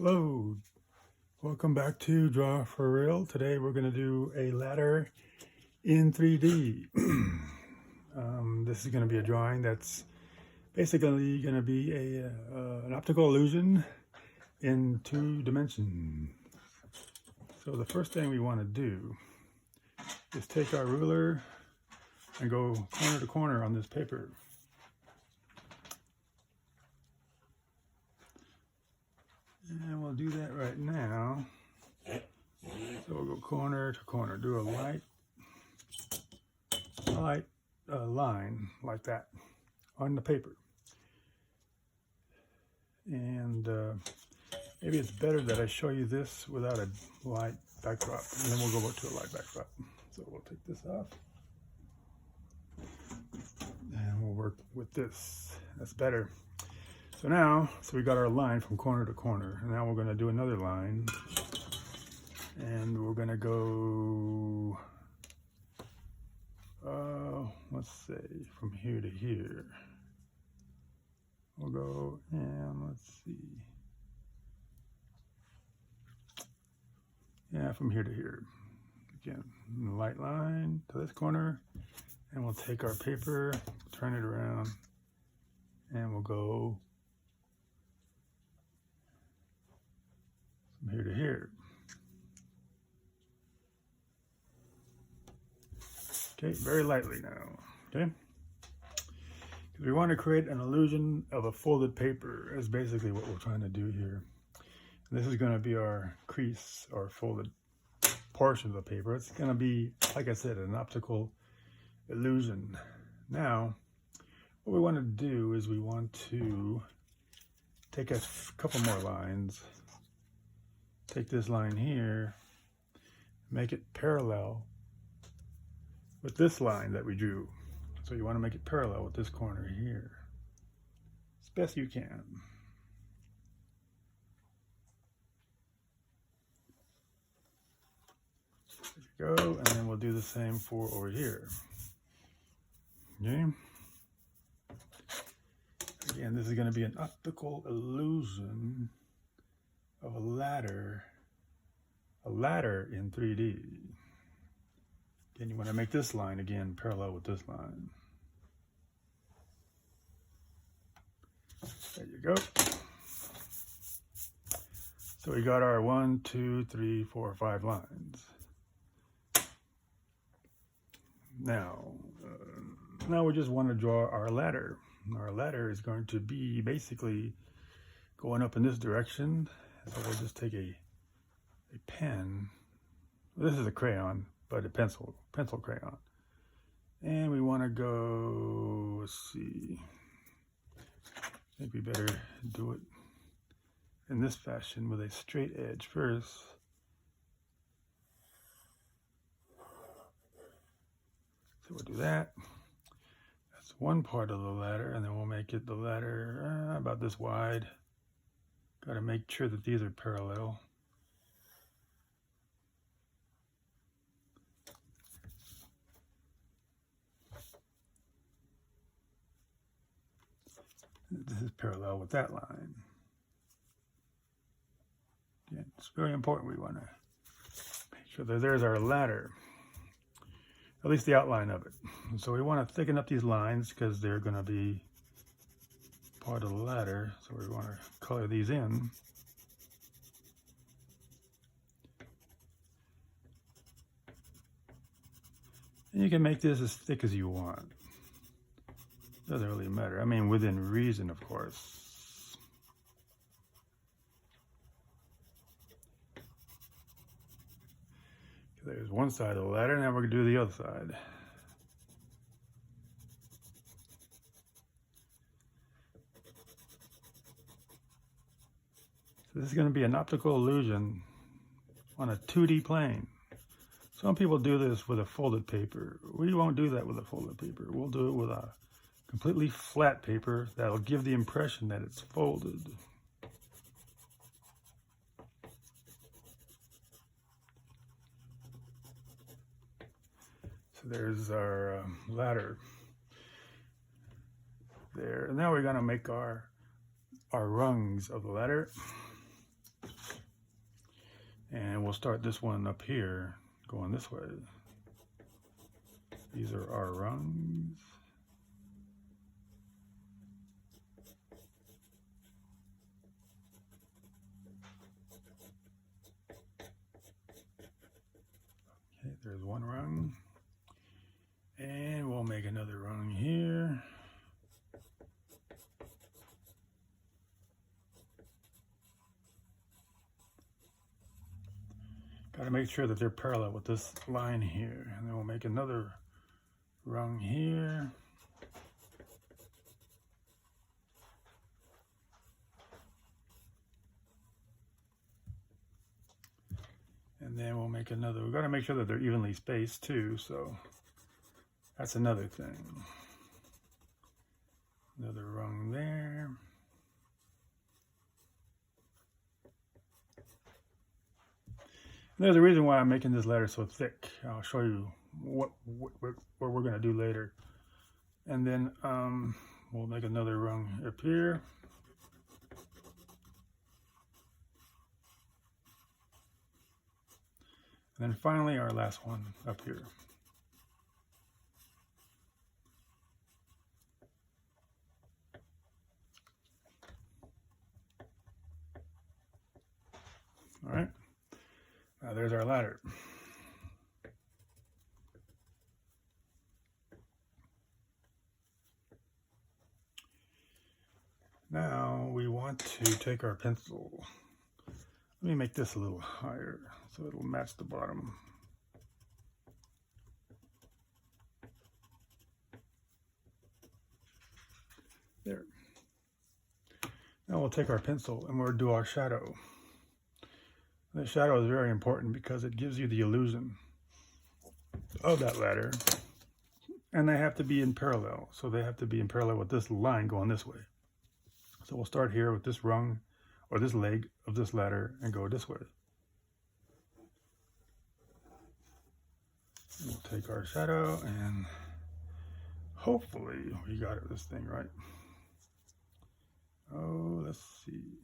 Hello, welcome back to Draw for Real. Today we're going to do a ladder in 3D. This is going to be a drawing that's basically going to be an optical illusion in 2 dimensions. So the first thing we want to do is take our ruler and go corner to corner on this paper. And we'll do that right now. So we'll go corner to corner, do a light line like that on the paper. And maybe it's better that I show you this without a light backdrop, and then we'll go to a light backdrop. So we'll take this off, and we'll work with this. That's better. So we got our line from corner to corner. And now we're going to do another line. And we're going to go, let's say, from here to here. We'll go, and let's see. Yeah, from here to here. Again, light line to this corner. And we'll take our paper, turn it around, and we'll go from here to here. Okay, very lightly now, okay? Because we want to create an illusion of a folded paper is basically what we're trying to do here. And this is going to be our crease, or folded portion of the paper. It's going to be, like I said, an optical illusion. Now, what we want to do is we want to take a couple more lines. Take this line here, make it parallel with this line that we drew. So you want to make it parallel with this corner here, as best you can. There you go, and then we'll do the same for over here. Okay. Again, this is going to be an optical illusion of a ladder in 3D. Again, you want to make this line again parallel with this line. There you go. So we got our 1, 2, 3, 4, 5 lines. Now we just want to draw our ladder. Our ladder is going to be basically going up in this direction. So we'll just take a pen. This is a crayon, but a pencil crayon. And we want to go, let's see. I think we better do it in this fashion with a straight edge first. So we'll do that. That's one part of the ladder, and then we'll make it the ladder about this wide. Got to make sure that these are parallel. This is parallel with that line. Again, it's very important. We want to make sure that there's our ladder, at least the outline of it. And so we want to thicken up these lines because they're going to be part of the ladder, so we want to color these in. And you can make this as thick as you want. Doesn't really matter. I mean, within reason, of course. There's one side of the ladder, now we're going to do the other side. So this is going to be an optical illusion on a 2D plane. Some people do this with a folded paper. We won't do that with a folded paper. We'll do it with a completely flat paper that'll give the impression that it's folded. So there's our ladder there. And now we're going to make our rungs of the ladder. And we'll start this one up here, going this way. These are our rungs. Okay, there's one rung. And we'll make another rung here. Got to make sure that they're parallel with this line here. And then we'll make another rung here. And then we'll make another. We've got to make sure that they're evenly spaced too, so that's another thing. Another rung there. And there's a reason why I'm making this ladder so thick. I'll show you what we're going to do later. And then we'll make another rung up here. And then finally our last one up here. All right, now there's our ladder. Now we want to take our pencil. Let me make this a little higher so it'll match the bottom. There. Now we'll take our pencil and we'll do our shadow. The shadow is very important because it gives you the illusion of that ladder. And they have to be in parallel. So they have to be in parallel with this line going this way. So we'll start here with this rung or this leg of this ladder and go this way. We'll take our shadow and hopefully we got this thing right. Oh, let's see.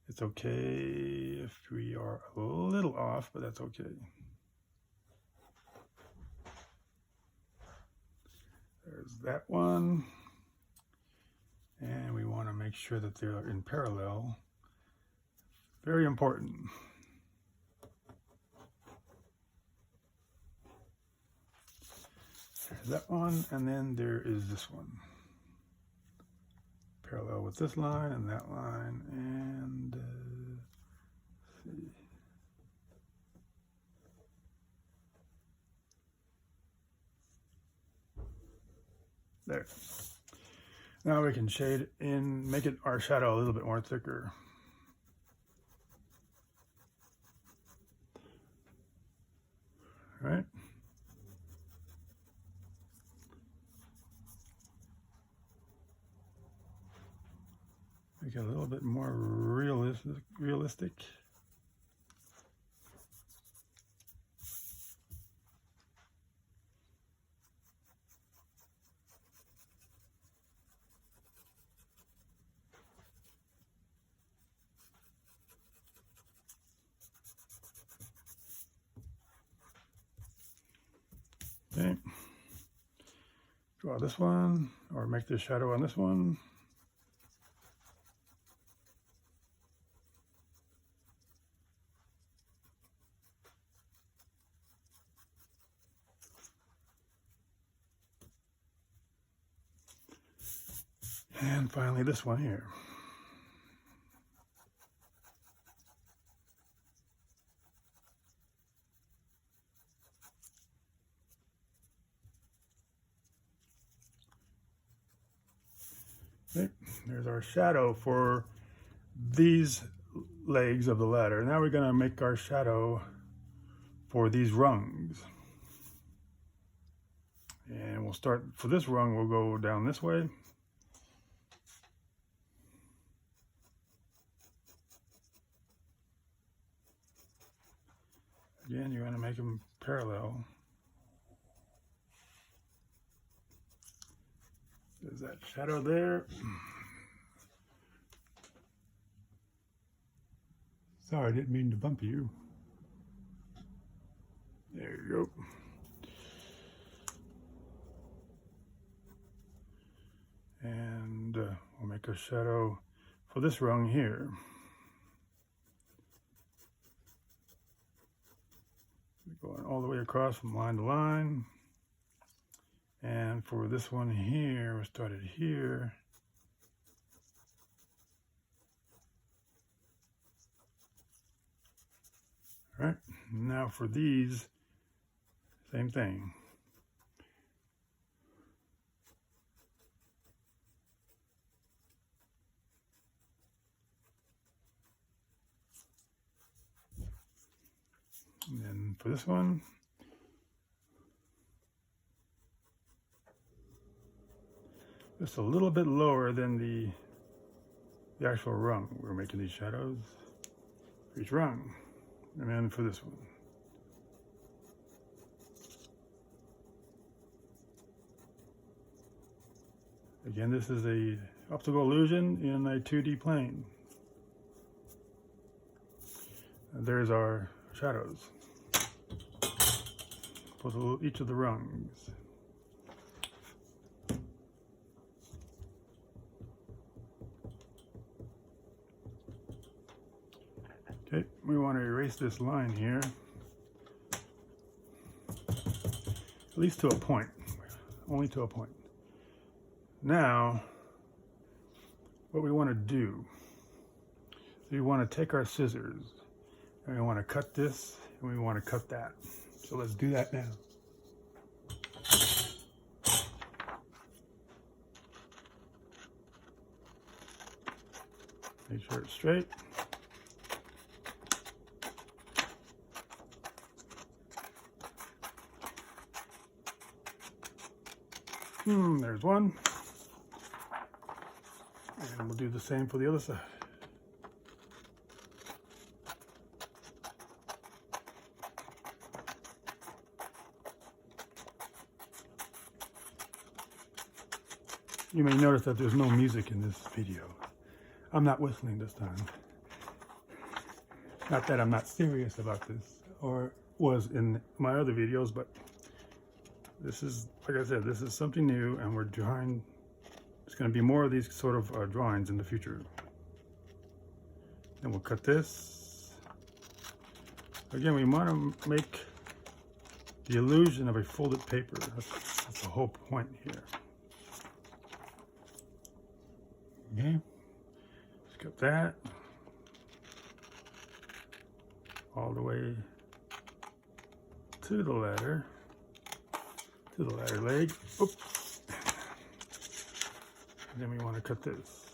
It's okay if we are a little off, but that's okay. There's that one. And we want to make sure that they're in parallel. Very important. There's that one, and then there is this one. Parallel with this line and that line, and let's see. There. Now we can shade in, make it our shadow a little bit more thicker. All right. Make it a little bit more realistic. Okay. Draw this one, or make the shadow on this one. And finally this one here. Okay, there's our shadow for these legs of the ladder. Now we're going to make our shadow for these rungs. And we'll start, for this rung, we'll go down this way. Again, you're going to make them parallel. There's that shadow there. Sorry, I didn't mean to bump you. There you go. And we'll make a shadow for this rung here. Going all the way across from line to line. And for this one here, we started here. All right, now for these, same thing. And then for this one, just a little bit lower than the actual rung. We're making these shadows for each rung. And then for this one. Again, this is a optical illusion in a 2D plane. And there's our shadows for each of the rungs. Okay, we want to erase this line here, at least to a point, only to a point. Now, what we want to do is we want to take our scissors and we want to cut this and we want to cut that. So let's do that now. Make sure it's straight. There's one. And we'll do the same for the other side. You may notice that there's no music in this video. I'm not whistling this time. Not that I'm not serious about this, or was in my other videos, but this is, like I said, this is something new, and we're trying. There's going to be more of these sort of drawings in the future. And we'll cut this. Again, we want to make the illusion of a folded paper. That's the whole point here. Okay, let's cut that all the way to the ladder leg. Oops. And then we want to cut this.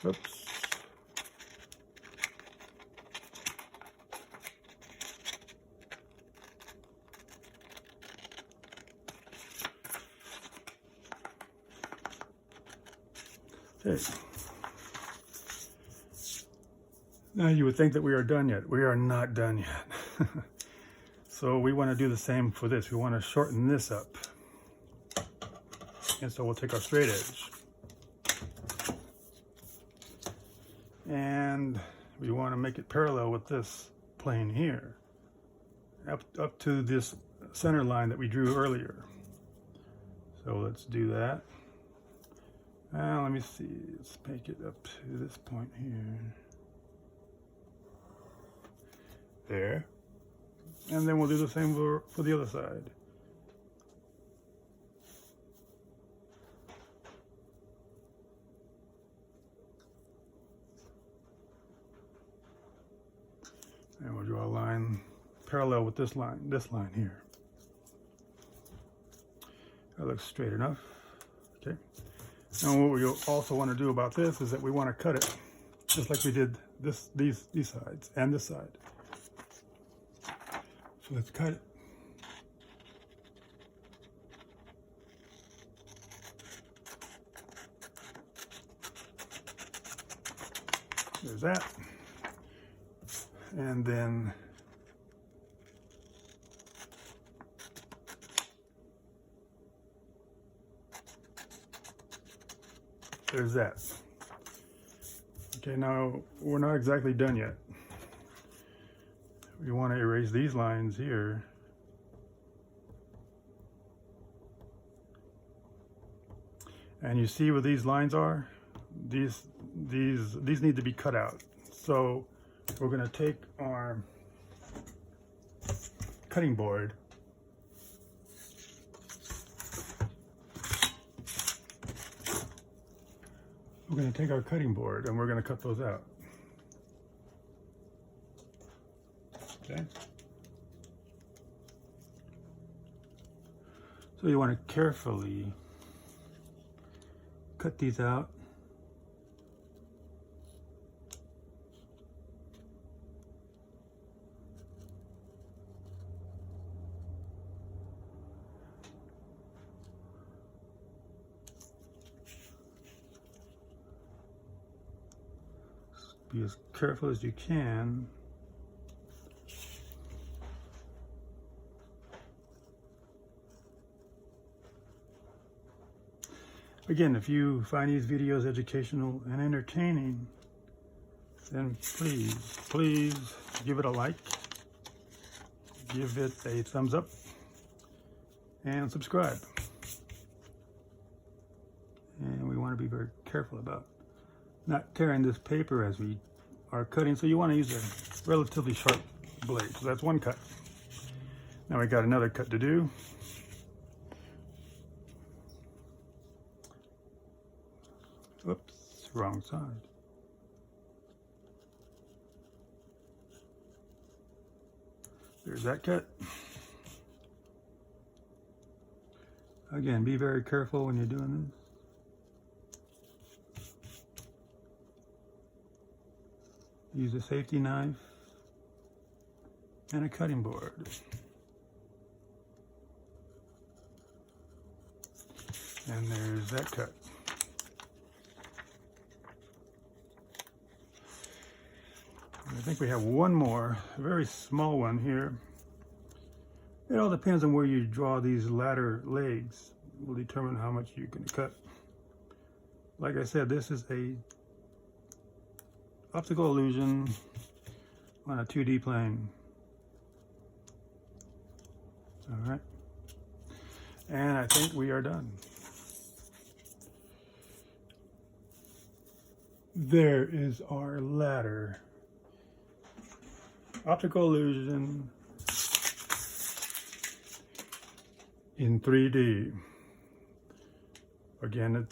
Oops. Okay. Now you would think that we are done yet. We are not done yet. So we want to do the same for this. We want to shorten this up. And so we'll take our straight edge. And we want to make it parallel with this plane here. Up to this center line that we drew earlier. So let's do that. Now let me see, let's make it up to this point here. There. And then we'll do the same for the other side. And we'll draw a line parallel with this line here. That looks straight enough. Okay. And what we also want to do about this is that we want to cut it just like we did these sides and this side. So let's cut it. There's that. And then there's that. Okay, now we're not exactly done yet. We want to erase these lines here. And you see what these lines are? These need to be cut out. So we're going to take our cutting board and we're going to cut those out. Okay. So you want to carefully cut these out. Be as careful as you can. Again, if you find these videos educational and entertaining, then please give it a like, give it a thumbs up, and subscribe. And we want to be very careful about not tearing this paper as we are cutting, so you want to use a relatively sharp blade. So that's one cut. Now we got another cut to do. Oops, wrong side. There's that cut. Again, be very careful when you're doing this. Use a safety knife and a cutting board. And there's that cut. I think we have one more, a very small one here. It all depends on where you draw these ladder legs. Will determine how much you can cut. Like I said, this is a optical illusion on a 2D plane. All right. And I think we are done. There is our ladder. Optical illusion in 3D. Again,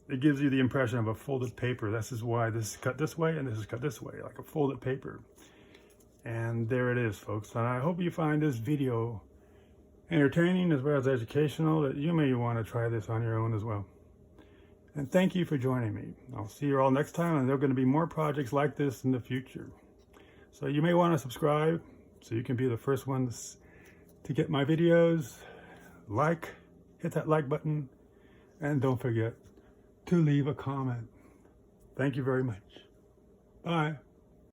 it gives you the impression of a folded paper. This is why this is cut this way and this is cut this way, like a folded paper. And there it is, folks. And I hope you find this video entertaining as well as educational, that you may want to try this on your own as well. And thank you for joining me. I'll see you all next time, and there are going to be more projects like this in the future. So you may want to subscribe so you can be the first ones to get my videos. Hit that like button, and don't forget to leave a comment. Thank you very much. Bye.